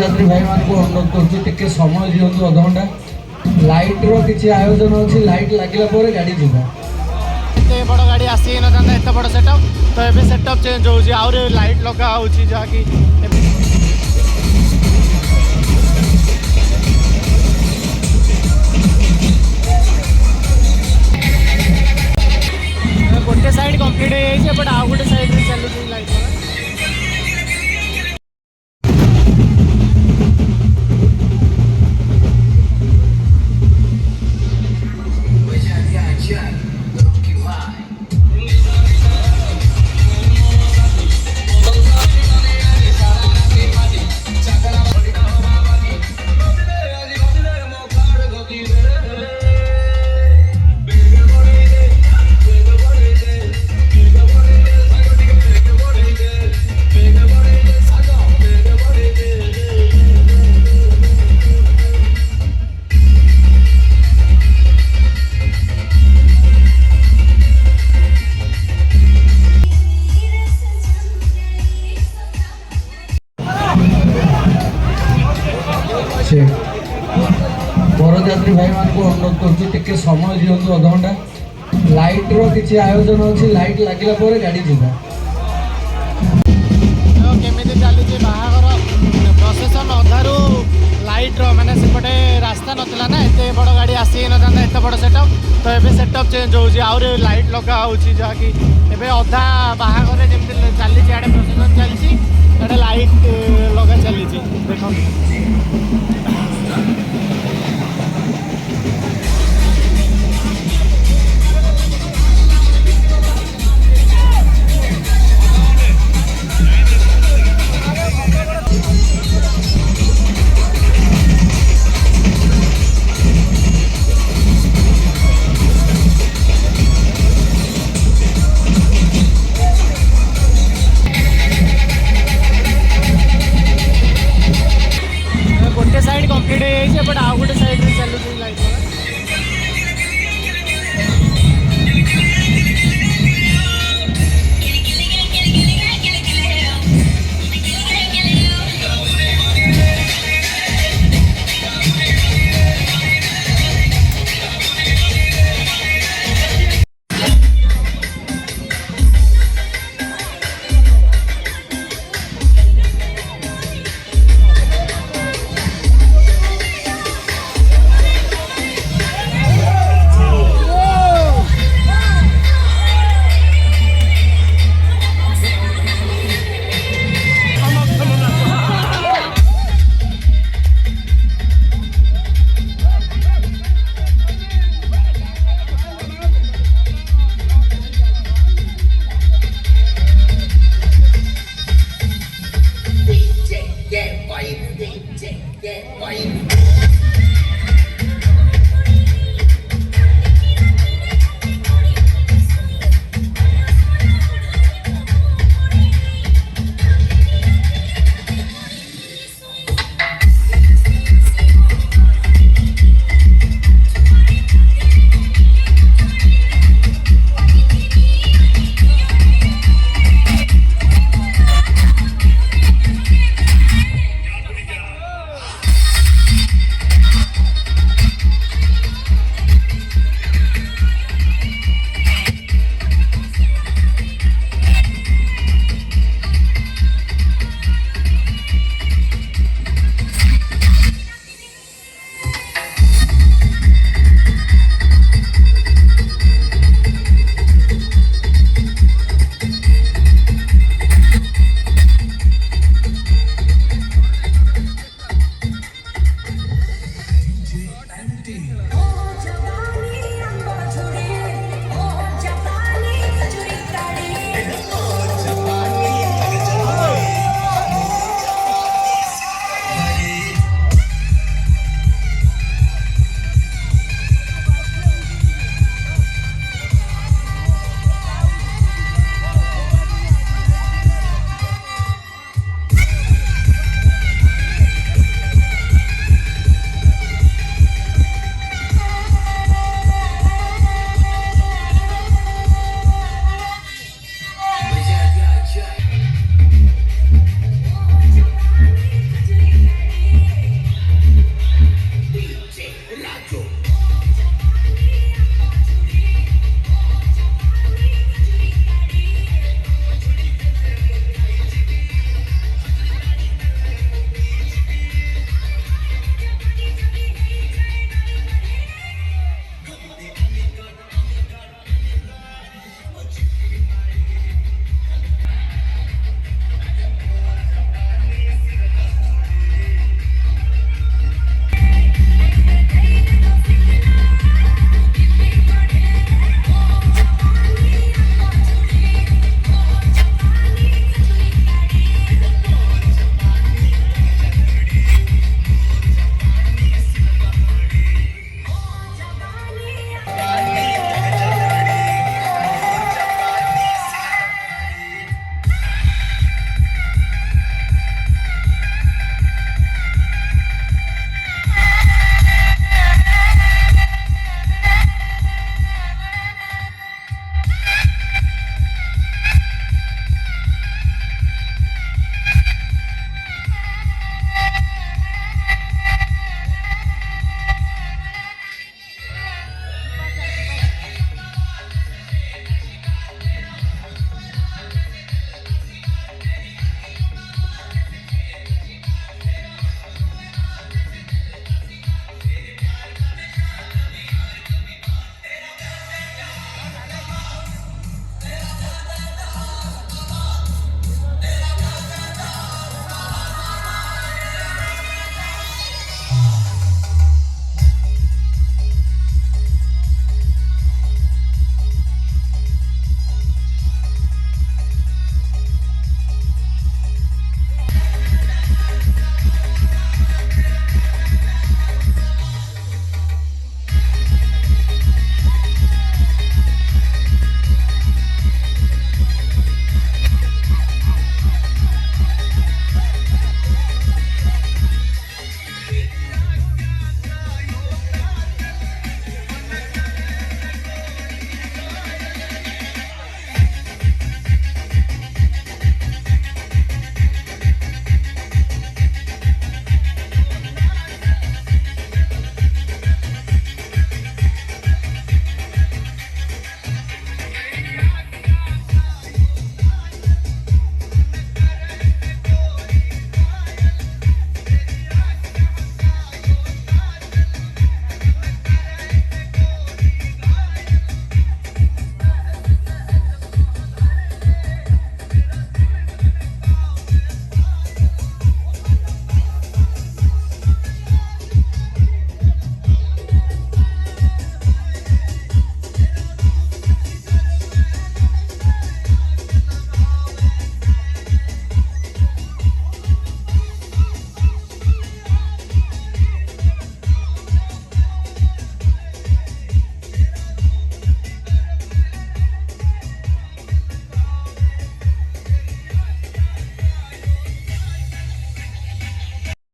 बरजात्री भाई मान को अनुरोध कर समय दिंतु अध घंटा लाइट्र किसी आयोजन अच्छी लाइट लगे गाड़ी जीव एत बड़ गाड़ी आसी ना एत बड़ सेटअप तो ये सेटअप चेंज हो लाइट लगा हो जहाँकि गोटे साइड कंप्लीट हो बट आउ गोटे साइड चलुची लाइट बरजात्री भाई मान को अनुरोध कर समय दिंतु अध घंटा लाइट्र किसी आयोजन अच्छी लाइट लगे गाड़ी जीव केमी चलुची बाहागर प्रसेसन अधारू लाइट्र माने सेपटे रास्ता नथिला ना एत बड़ गाड़ी आसी ना एत बड़ सेटअप तो ये सेटअप चेंज हो लाइट लगा हो जहाँकि अधा बाहागर जमी चली प्रसेसन चलती लाइट लगा चली देखो